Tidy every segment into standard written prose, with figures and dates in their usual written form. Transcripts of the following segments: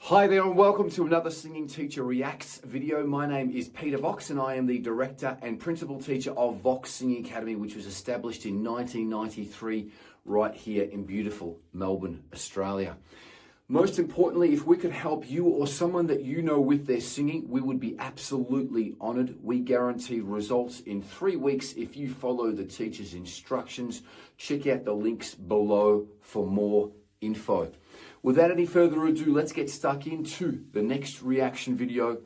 Hi there and welcome to another Singing Teacher Reacts video. My name is Peter Vox and I am the director and principal teacher of Vox Singing Academy, which was established in 1993 right here in beautiful Melbourne, Australia. Most importantly, if we could help you or someone that you know with their singing, we would be absolutely honoured. We guarantee results in 3 weeks if you follow the teacher's instructions. Check out the links below for more info. Without any further ado, let's get stuck into the next reaction video.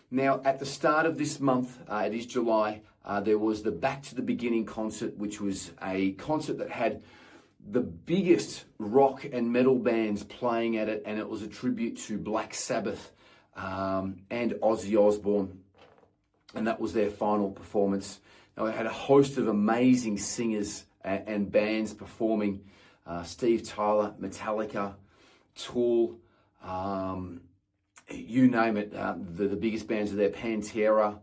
Now, at the start of this month, it is July, there was the Back to the Beginning concert, which was a concert that had the biggest rock and metal bands playing at it, and it was a tribute to Black Sabbath and Ozzy Osbourne, and that was their final performance. Now, it had a host of amazing singers and bands performing. Steve Tyler, Metallica, Tool, you name it, the biggest bands are there, Pantera,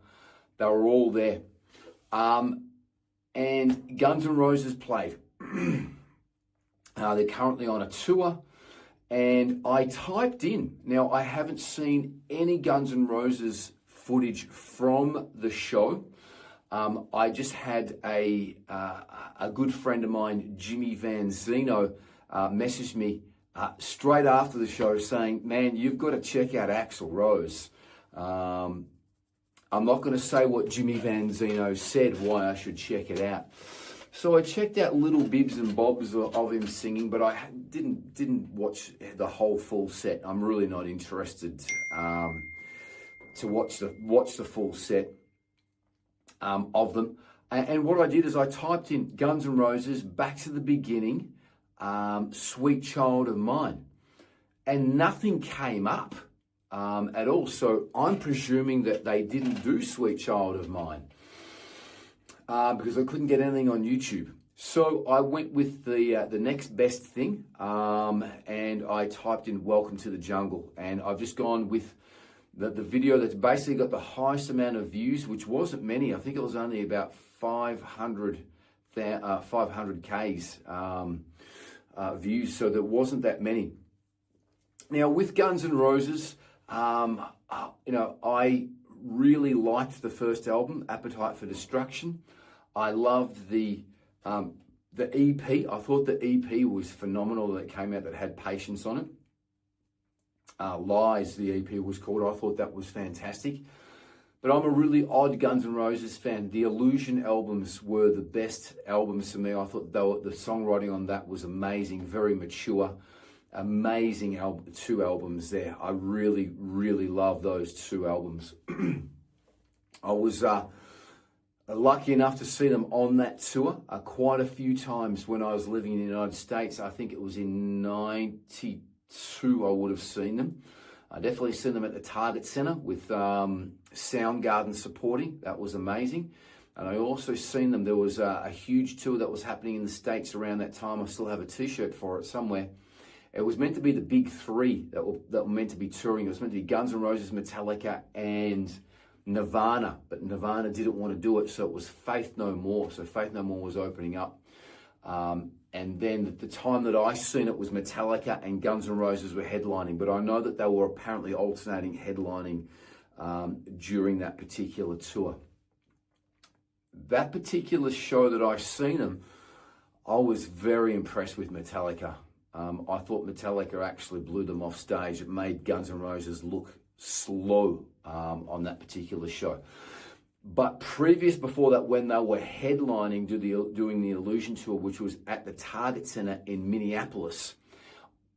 they were all there. And Guns N' Roses played. They're currently on a tour, and I typed in, now I haven't seen any Guns N' Roses footage from the show. I just had a good friend of mine, Jimmy Van Zeno, message me straight after the show saying, man, you've got to check out Axl Rose. I'm not going to say what Jimmy Van Zeno said, why I should check it out. So I checked out little bibs and bobs of him singing, but I didn't watch the whole full set. I'm really not interested to watch the full set of them. And what I did is I typed in Guns N' Roses, Back to the Beginning, Sweet Child of Mine, and nothing came up at all. So I'm presuming that they didn't do Sweet Child of Mine because I couldn't get anything on YouTube. So I went with the next best thing, and I typed in Welcome to the Jungle, and I've just gone with the video that's basically got the highest amount of views, which wasn't many. I think it was only about 500 Ks views, so there wasn't that many. Now, with Guns N' Roses, I really liked the first album, Appetite for Destruction. I loved the EP. I thought the EP was phenomenal that came out, that had Patience on it. Lies, the EP was called. I thought that was fantastic. But I'm a really odd Guns N' Roses fan. The Illusion albums were the best albums for me. I thought the songwriting on that was amazing, very mature, amazing two albums there. I really, really love those two albums. I was lucky enough to see them on that tour quite a few times when I was living in the United States. I think it was in 92 I would have seen them. I definitely seen them at the Target Center with Soundgarden supporting. That was amazing. And I also seen them, there was a huge tour that was happening in the States around that time. I still have a t-shirt for it somewhere. It was meant to be the big three that were meant to be touring. It was meant to be Guns N' Roses, Metallica, and Nirvana. But Nirvana didn't want to do it, so it was Faith No More. So Faith No More was opening up. And then at the time that I seen it was Metallica and Guns N' Roses were headlining, but I know that they were apparently alternating headlining during that particular tour. That particular show that I seen them, I was very impressed with Metallica. I thought Metallica actually blew them off stage. It made Guns N' Roses look slow on that particular show. But before that, when they were headlining, doing the Illusion tour, which was at the Target Center in Minneapolis,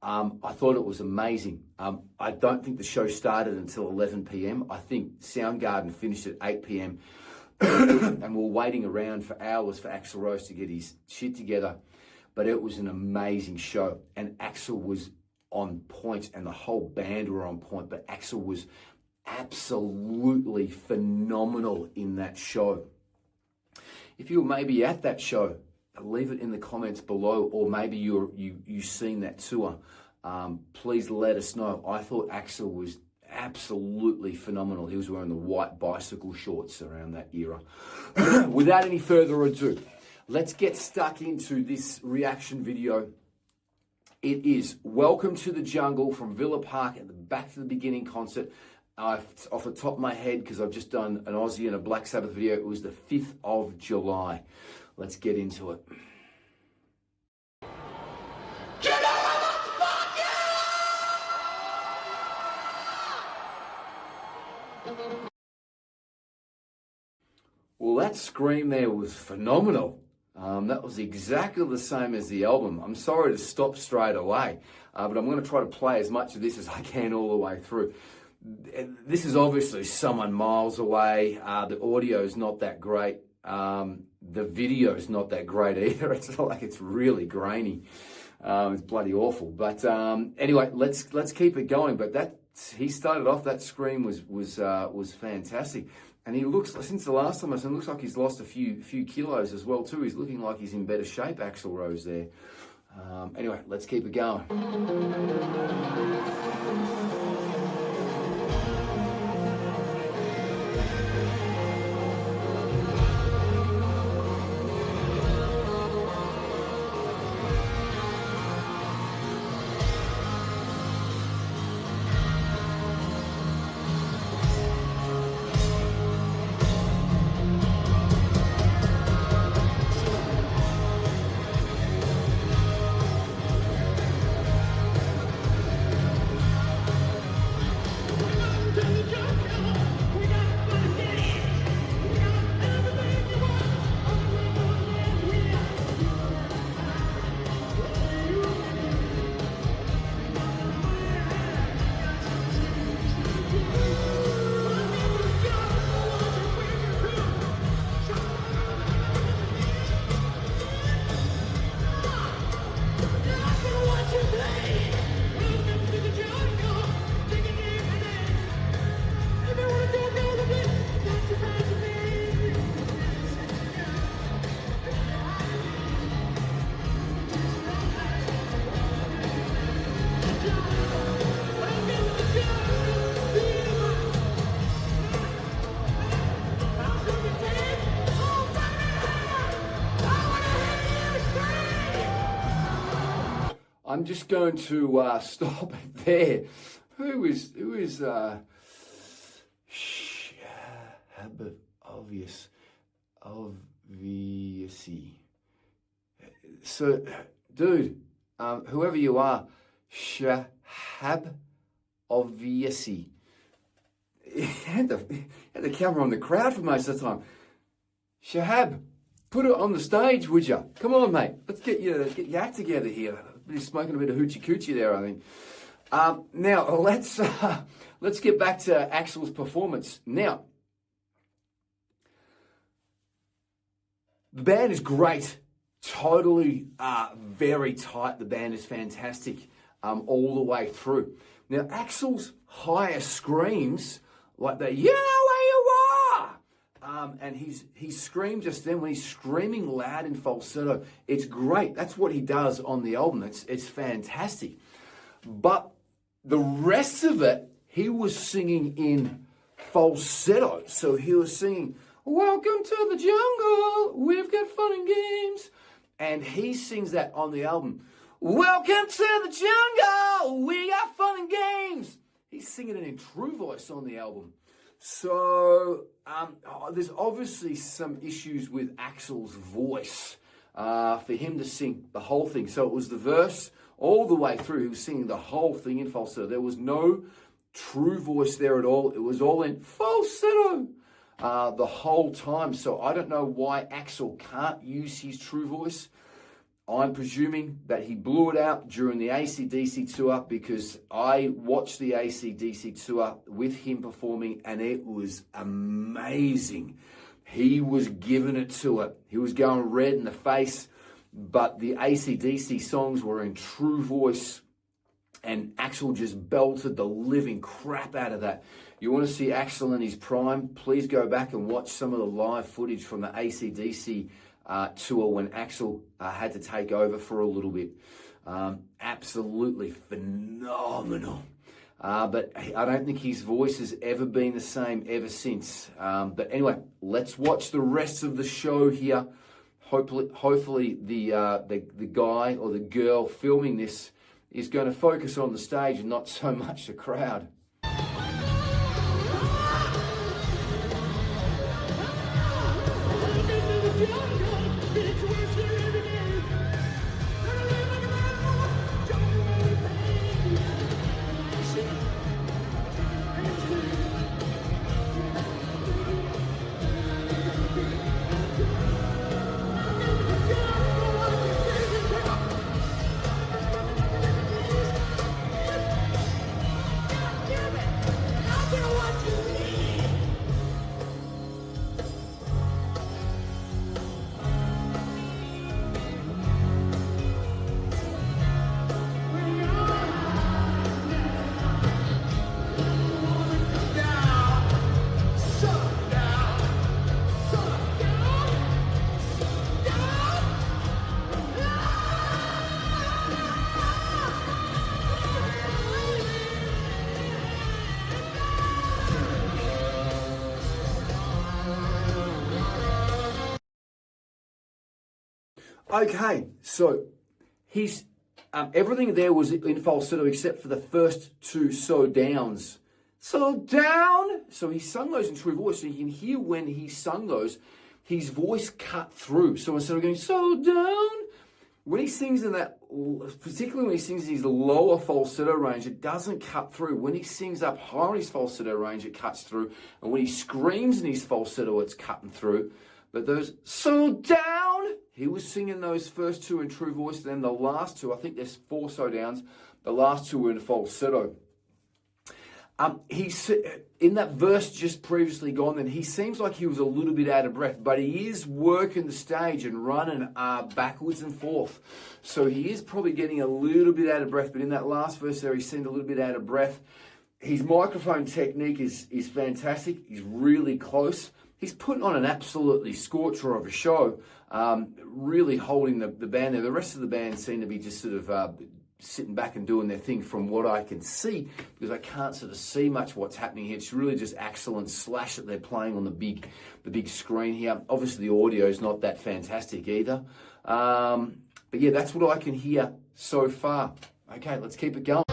I thought it was amazing. I don't think the show started until 11 p.m. I think Soundgarden finished at 8 p.m. and we're waiting around for hours for Axl Rose to get his shit together. But it was an amazing show, and Axl was on point, and the whole band were on point, but Axl was absolutely phenomenal in that show. If you were maybe at that show, leave it in the comments below, or maybe you seen that tour. Please let us know. I thought Axl was absolutely phenomenal. He was wearing the white bicycle shorts around that era. Without any further ado, let's get stuck into this reaction video. It is Welcome to the Jungle from Villa Park at the Back to the Beginning concert. Off the top of my head, because I've just done an Aussie and a Black Sabbath video, it was the 5th of July. Let's get into it. Well, that scream there was phenomenal. That was exactly the same as the album. I'm sorry to stop straight away, but I'm going to try to play as much of this as I can all the way through. This is obviously someone miles away. The audio is not that great. The video is not that great either. It's not like it's really grainy. It's bloody awful. But anyway, let's keep it going. But he started off. That scream was fantastic. And he looks, since the last time I saw him, looks like he's lost a few kilos as well too. He's looking like he's in better shape, Axl Rose there. Anyway, let's keep it going. I'm just going to stop it there. Who is obviously. So, dude, whoever you are, Shahab obviously. Had the camera on the crowd for most of the time. Shahab, put it on the stage, would you? Come on, mate. Let's get your act together here. He's smoking a bit of hoochie coochie there, I think. Now let's get back to Axl's performance. Now, the band is great, totally very tight. The band is fantastic all the way through. Now, Axl's higher screams, like the "You know where you are," and he's screamed just then when he's screaming loud in falsetto. It's great. That's what he does on the album. It's fantastic. But the rest of it, he was singing in falsetto. So he was singing, "Welcome to the jungle, we've got fun and games." And he sings that on the album. "Welcome to the jungle, we got fun and games." He's singing it in true voice on the album. So there's obviously some issues with Axl's voice for him to sing the whole thing. So it was the verse all the way through. He was singing the whole thing in falsetto. There was no true voice there at all. It was all in falsetto the whole time. So I don't know why Axl can't use his true voice. I'm presuming that he blew it out during the AC/DC tour, because I watched the AC/DC tour with him performing and it was amazing. He was giving it to it. He was going red in the face, but the AC/DC songs were in true voice and Axl just belted the living crap out of that. You want to see Axl in his prime? Please go back and watch some of the live footage from the AC/DC tour when Axl had to take over for a little bit. Absolutely phenomenal. But I don't think his voice has ever been the same ever since. But anyway, let's watch the rest of the show here. Hopefully the guy or the girl filming this is going to focus on the stage and not so much the crowd. Okay, so he's everything there was in falsetto except for the first two so downs. So down. So he sung those in true voice. So you can hear when he sung those, his voice cut through. So instead of going so down, when he sings in that, particularly when he sings in his lower falsetto range, it doesn't cut through. When he sings up higher in his falsetto range, it cuts through. And when he screams in his falsetto, it's cutting through. But those so down, he was singing those first two in true voice. Then the last two, I think there's 4 so downs. The last two were in falsetto. He's in that verse just previously gone. Then he seems like he was a little bit out of breath, but he is working the stage and running backwards and forth. So he is probably getting a little bit out of breath. But in that last verse there, he seemed a little bit out of breath. His microphone technique is fantastic. He's really close. He's putting on an absolutely scorcher of a show, really holding the band there. The rest of the band seem to be just sort of sitting back and doing their thing from what I can see, because I can't sort of see much what's happening here. It's really just Axl and Slash that they're playing on the big screen here. Obviously, the audio is not that fantastic either. But yeah, that's what I can hear so far. Okay, let's keep it going.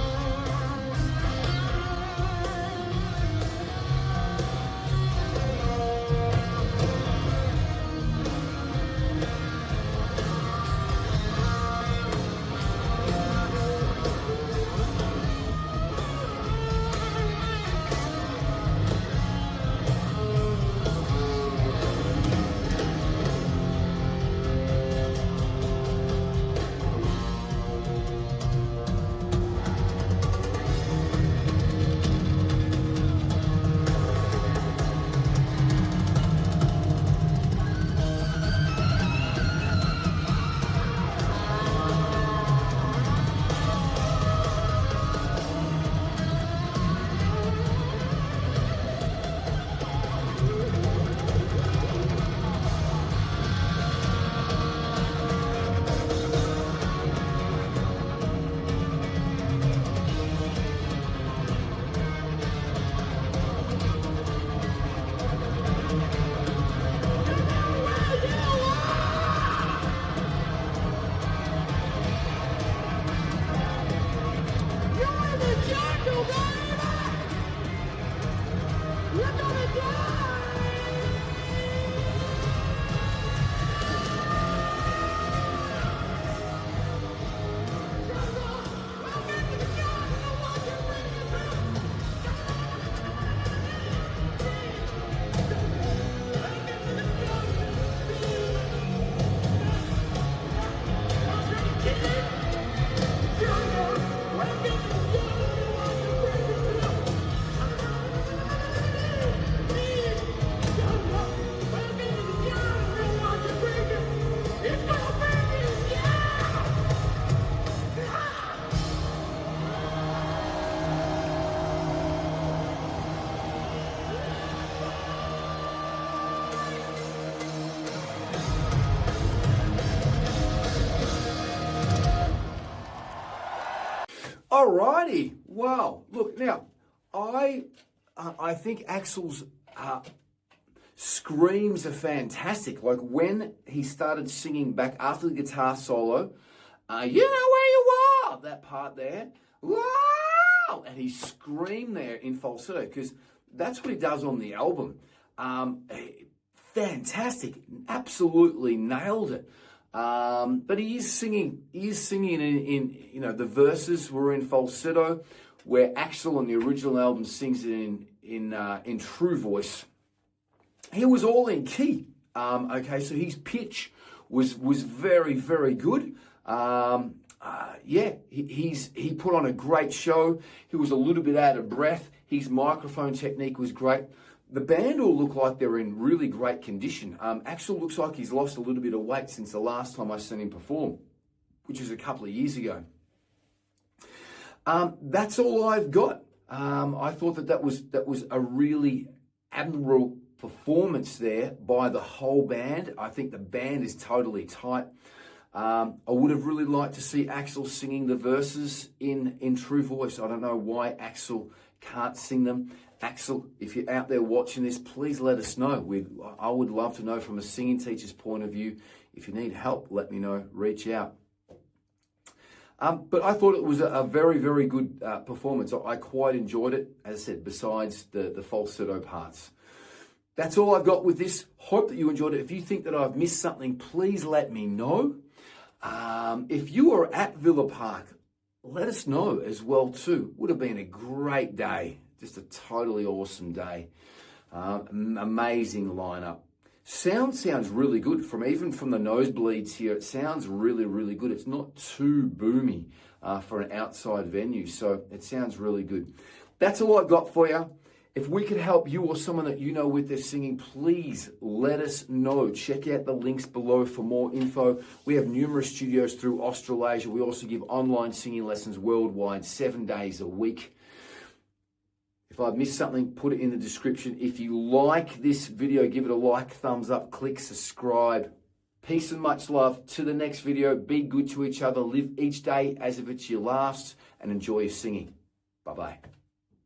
Alrighty, wow. Look, now, I think Axl's screams are fantastic. Like when he started singing back after the guitar solo, you know where you are. that part there, wow, and he screamed there in falsetto because that's what he does on the album. Fantastic, absolutely nailed it. But he is singing in you know, the verses were in falsetto, where Axl on the original album sings it in true voice. He was all in key. Okay, so his pitch was very, very good. Yeah, he put on a great show. He was a little bit out of breath. His microphone technique was great. The band all look like they're in really great condition. Axl looks like he's lost a little bit of weight since the last time I seen him perform, which was a couple of years ago. That's all I've got. I thought that was a really admirable performance there by the whole band. I think the band is totally tight. I would have really liked to see Axl singing the verses in true voice. I don't know why Axl can't sing them. Axl, if you're out there watching this, please let us know. I would love to know from a singing teacher's point of view. If you need help, let me know. Reach out. But I thought it was a very, very good performance. I quite enjoyed it, as I said, besides the falsetto parts. That's all I've got with this. Hope that you enjoyed it. If you think that I've missed something, please let me know. If you are at Villa Park, let us know as well too. Would have been a great day. Just a totally awesome day. Amazing lineup. Sound sounds really good. Even from the nosebleeds here, it sounds really, really good. It's not too boomy for an outside venue, so it sounds really good. That's all I've got for you. If we could help you or someone that you know with their singing, please let us know. Check out the links below for more info. We have numerous studios through Australasia. We also give online singing lessons worldwide, 7 days a week. If I've missed something, put it in the description. If you like this video, give it a like, thumbs up, click subscribe. Peace and much love. To the next video, be good to each other. Live each day as if it's your last and enjoy your singing. Bye-bye.